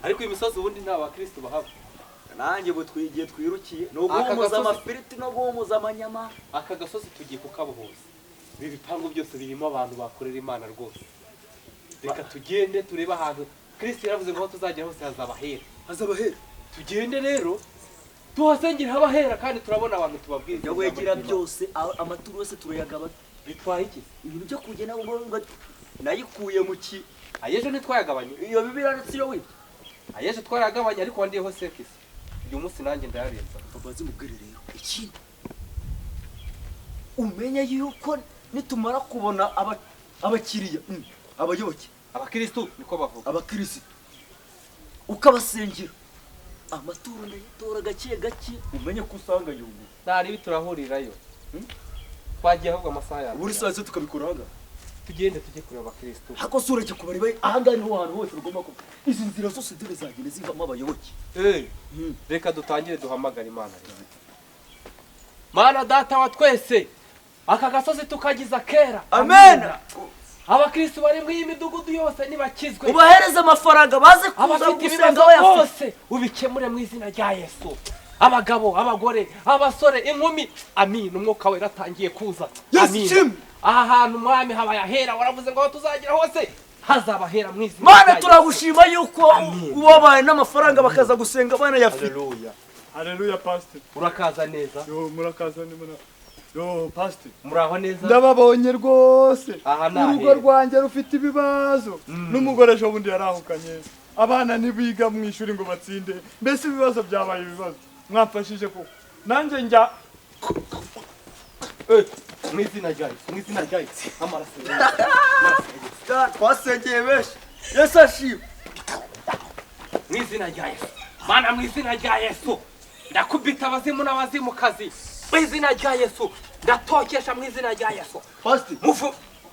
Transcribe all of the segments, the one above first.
ariko imisozi ubundi nta bakristo bahaba nanjye bo twigiye twirukiye no guhumuza amafiriti no guhumuza amanyama. aka gasozi tugiye kukabohoza. Ibi bipangu byose birimo abantu bakorera Imana rwose. Reka tugende tureba ahantu Kristo yaravuze ngo tuzagera hose hazabahera. Tugende rero tuhasengera habahera kandi turabona abantu tubabwiriza. Yawegira byose amaturu yose turayagaba. Bitwaye iki? Ibintu byo kugena ngo nayikuye mu ki. Ayejo ntitwayagabanye. Iyo bibiranitse yo wita. Ayejo twaragabanye ariko wandiye hose kisi. Uyu munsi nanjye ndayarenza. Babazi mubwire rero iki. Umenya yuko nitumara kubona abakiriya abayoboke abakristo niko bavuga. Abakristo ukabasengera amaturo ndayitora gake gake umenye ko usanga yubu. Nari biturahurirayo. Twagiye ahubwo amasaha yawe. Buri saa tukabikoraga. Tugende tujye kureba abakristo. Hako sura cyo kubari bayi ahanga niho hantu hose rugomba ko izi nzira zose dore zagene zivamo abayoboke. Reka dutangire duhamagara Imana rero. Mana data wa twese aka gasozi tukagiza kera. Amen. Abakristo bari mu imidugudu yose nibakizwe. Ubahereza amafaranga baze kuza gusenga bayafite. Ubikemure mu izina rya Yesu. Abagabo, abagore, abasore, inkumi. Amin. Umwuka wera atangiye kuza. Amin. Aha hantu mwami habayahera waravuze ngo tuzagira hose hazabahera mu izina. Mana turagushima yuko ubabaye n'amafaranga bakaza gusenga bana yafite. Haleluya. Haleluya pastor. Urakaza neza. Yo murakaza ni muna. Yo pastor. Muraho neza. Ndababonye rwose. Urugo rwanjye rufite ibibazo. N'umugore ejo bundi yarahukanye. Abana ntibiga mu ishuri ngo batsinde. Mbese ibibazo byabaye ibibazo. Mwamfashije ko. Nanjye njya mu izina rya Yesu. Amaraso. Twasengeye benshi. Yesu ashimwe. Mu izina rya Yesu. Mana mu izina rya Yesu. Ndakubita abazimu n'abazimukazi. Mu izina rya Yesu. Ndatokesha mu izina rya Yesu.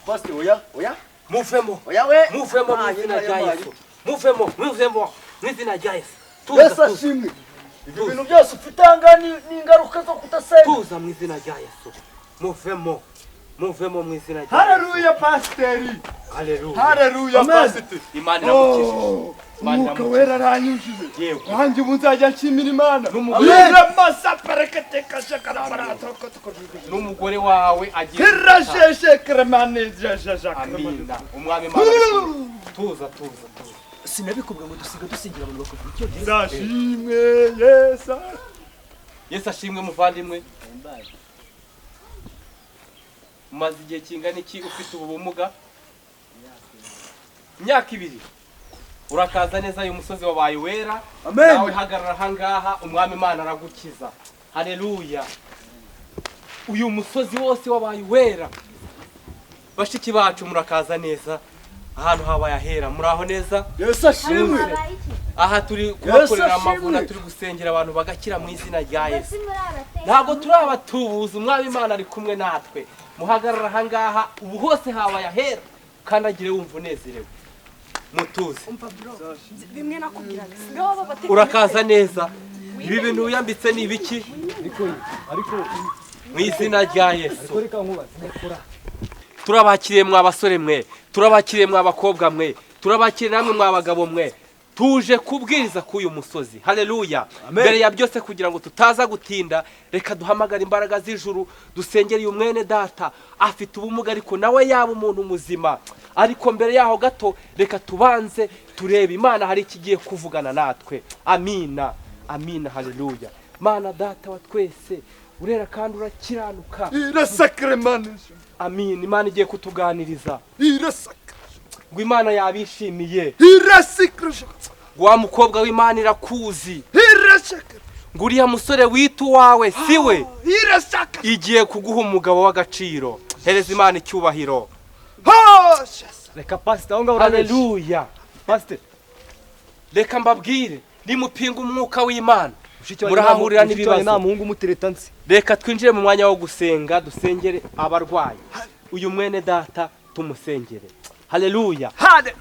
Pastor oya. Muvemo. Oya we. Muvemo mu izina rya Yesu. Muvemo mu izina rya Yesu. Yesu ashimwe. Ibintu byose ufitanga ni ingaruka zo kudasenga. Tuza mu izina rya Yesu. Muvemo mu izina rya Yesu. Haleluya pasteri. Haleluya pastor. Imana iramukije. Umwuka wera aranyujije. Yewe. Wanjye ubu nzajya nshimira Imana. N'umugore wawe agiye. Hirasheshe kremane jajaja. Amina. Umwami Imana. Tuza. Sinabikubwa ngo dusingira abantu bakavuga icyo gihe. Ndashimwe Yesu. Yesu ashimwe muvandimwe. Umaze igihe kingana iki ufite ubumuga? Imyaka 2. Urakaza neza uyu musozi wabaye wera. Nawe hagarara hangaha umwami Imana aragukiza. Haleluya. Uyu musozi wose wabaye wera. Bashiki bacu murakaza neza. Ahantu habaye ahera muraho neza. Yesu ashimwe. Aha turi kubakorera amavuna turi gusengera abantu bagakira mu izina rya Yesu. Ntabwo turi abatubuza umwami Imana ari kumwe natwe. Muhagarara hangaha ubu hose habaye ahera kandagire wumva unezerewe. Mutuze. Bimwe nakubwiraga. Urakaza neza. Ibi bintu uyambitse ni ibiki? Ariko mu izina rya Yesu. Turabakiriye mwa basore mwe, turabakiriye mwa bakobwa mwe, turabakiriye namwe mwa bagabo mwe. Tuje kubwiriza k'uyu musozi. Haleluya. Mbere ya byose kugira ngo tutaza gutinda, reka duhamagara imbaraga z'ijuru, dusengere uyu mwene data afite ubumuga ariko nawe yaba umuntu muzima. Ariko mbere yaho gato reka tubanze turebe Imana hari ikigiye kuvugana natwe. Amina. Haleluya. Mana data wa twese urera kandi urakiranuka. irasakremane. Amin. Imana igiye kutuganiriza. Ngo Imana yabishimiye. Wa mukobwa w'Imana irakuzi. Ngo uriya musore witu wawe siwe. Igiye kuguha umugabo w'agaciro. Hereza Imana icyubahiro. reka pastor aho ngaho haleluya pastor reka mbabwire nimupinga umwuka w'Imana murahahurira n'ibibazo nta muhungu mutereta nzi reka twinjire mu mwanya wo gusenga dusengere abarwayi uyu mwene data tumusengere haleluya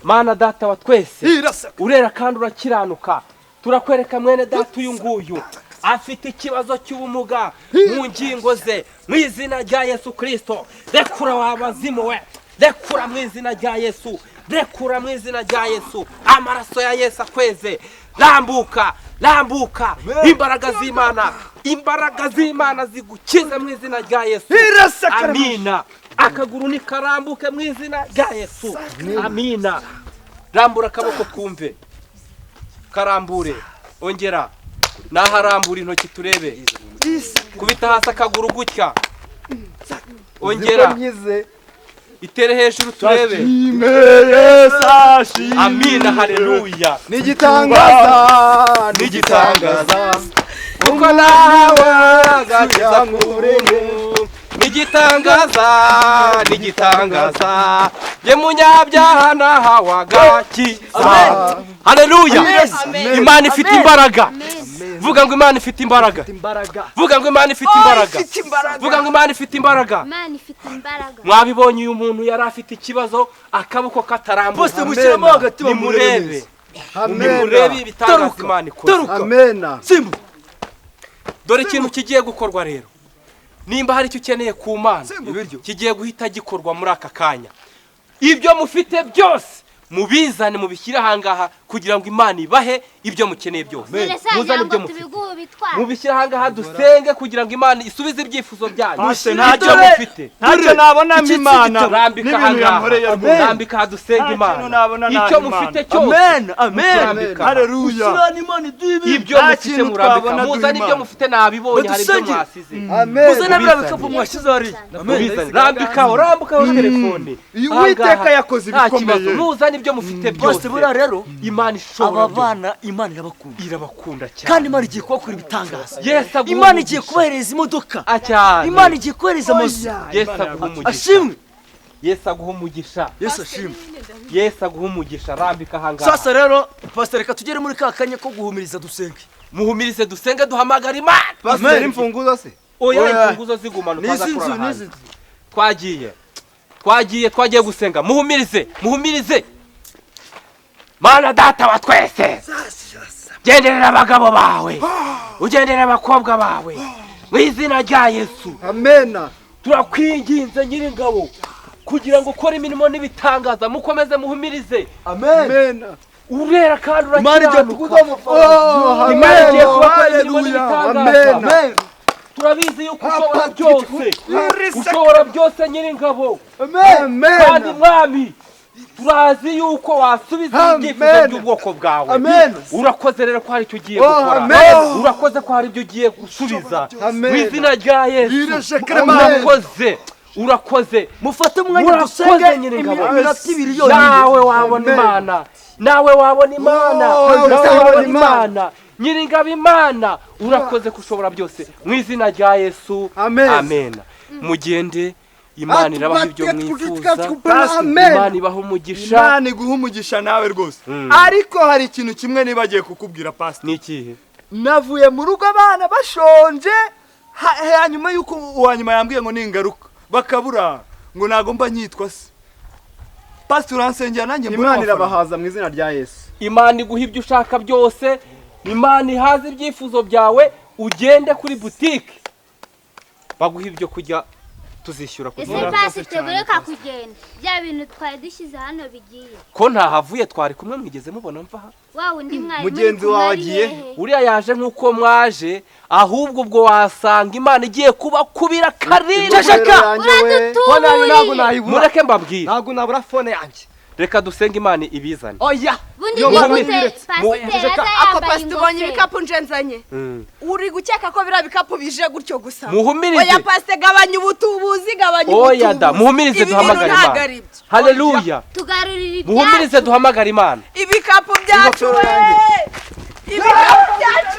Mana data wa twese urera kandi urakiranuka turakwereka mwene data uyu nguyu afite ikibazo cy'ubumuga mu ngingo ze mu izina rya Yesu Kristo rekura wabazimu we rekura mu izina rya Yesu rekura mu izina rya Yesu amaraso ya Yesu akweze lambuka imbaraga z'Imana zigukize mu izina rya Yesu amina akaguru nikarambuke mu izina rya Yesu amina rambura akaboko kumve karambure ongera naharambura intoki turebe kubita hasi akaguru gutya ongera itere hejuru turebe amina haleluya nigitangaza kuko nawe agakiza kurungu nigitangaza ye munyabyaha nahawe agakiza haleluya Imana ifite imbaraga vuga ngo Imana ifite imbaraga vuga ngo Imana ifite imbaraga vuga ngo Imana ifite imbaraga mwabibonye uyu muntu yari afite ikibazo akaboko katarambuka bose mushyiramo hagati nimurebe ibitangaza Imana ikora amena simba dore ikintu kigiye gukorwa rero nimba hari icyo ukeneye ku Mana kigiye guhita gikorwa muri aka kanya ibyo mufite byose mubizane mubishyire ahangaha kugira ngo Imana ibahe ibyo mukeneye byose muzane ibyo mufite mubishyire ahangaha dusenge kugira ngo Imana isubize ibyifuzo byanyu ntacyo mufite ntacyo nabonamo Imana rambika ahangaha rambika dusenge Imana icyo mufite cyose amen haleluya ibyo mufite murambika muzane ibyo mufite nabibonye hari ibyo mwasize muzane bira bikapu mwashize hari rambuka telefone Uwiteka yakoze ibikomeye muzane ibyo mufite byose bura rero Imana ishobora aba bana Imana irabakunda cyane kandi Imana igiye kubakora ibitangaza Yesu Imana igiye kubahereza imodoka Imana igiye kubahereza amazu Yesu aguha umugisha ashimwe Yesu aguha umugisha Yesu ashimwe Yesu aguha umugisha rambika ahangaha sasa rero pastor reka tugere muri kakanya ko guhumiriza dusenge muhumirize dusenge duhamagara Imana pastor imfunguzo se oya imfunguzo zigumana ukaza kurara twagiye gusenga muhumirize Mana data wa twese genderera abagabo bawe ugenderera abakobwa bawe mu izina rya Yesu amena turakwinginze nyiringabo kugira ngo ukore imirimo n'ibitangaza mukomeze muhumirize amena urera kandi urakiranuka Imana igiye kubakora imirimo n'ibitangaza turabizi yuko ushobora byose nyiringabo kandi mwami turazi yuko wasubiza ibyifuzo by'ubwoko bwawe urakoze rero ko hari icyo ugiye gukora urakoze ko hari ibyo ugiye gusubiza mu izina rya Yesu urakoze mufate umwanya dusenge iminota 2 yonyine nawe wabona Imana nyiringabo Imana urakoze kushobora byose mu izina rya Yesu amen mugende Imana irabaha ibyo mwifuza Imana ibaha umugisha Imana iguha umugisha nawe rwose ariko hari ikintu kimwe nibagiye kukubwira pastor nikihe navuye mu rugo abana bashonje hanyuma yuko uwanyuma yambwiye ngo ningaruka bakabura ngo nagomba nyitwa se pastor uransengera nanjye Imana irabahaza mu izina rya Yesu Imana iguha ibyo ushaka byose Imana ihaza ibyifuzo byawe ugende kuri boutique baguha ibyo kujya tuzishyura kugira pasite bureka kugenda bya bintu twari dushyize hano bigiye ko ntahavuye twari kumwe mwigeze mubona mvaha wawe ndi mwari mugenzi wawe agiye uriya yaje nkuko mwaje ahubwo ubwo wasanga Imana igiye kuba kubira karindwi mureke mbabwire ntago nabura phone yanjye reka dusenge Imana ibizane oya ako pasite ubonye ibikapu njenzanye uri gukeka ko bira bikapu bije gutyo gusa muhumirize oya pasite gabanya ubutubuzi oya da muhumirize duhamagara Imana haleluya tugarurira ibyacu muhumirize duhamagara Imana ibikapu byacu ibikapu byacu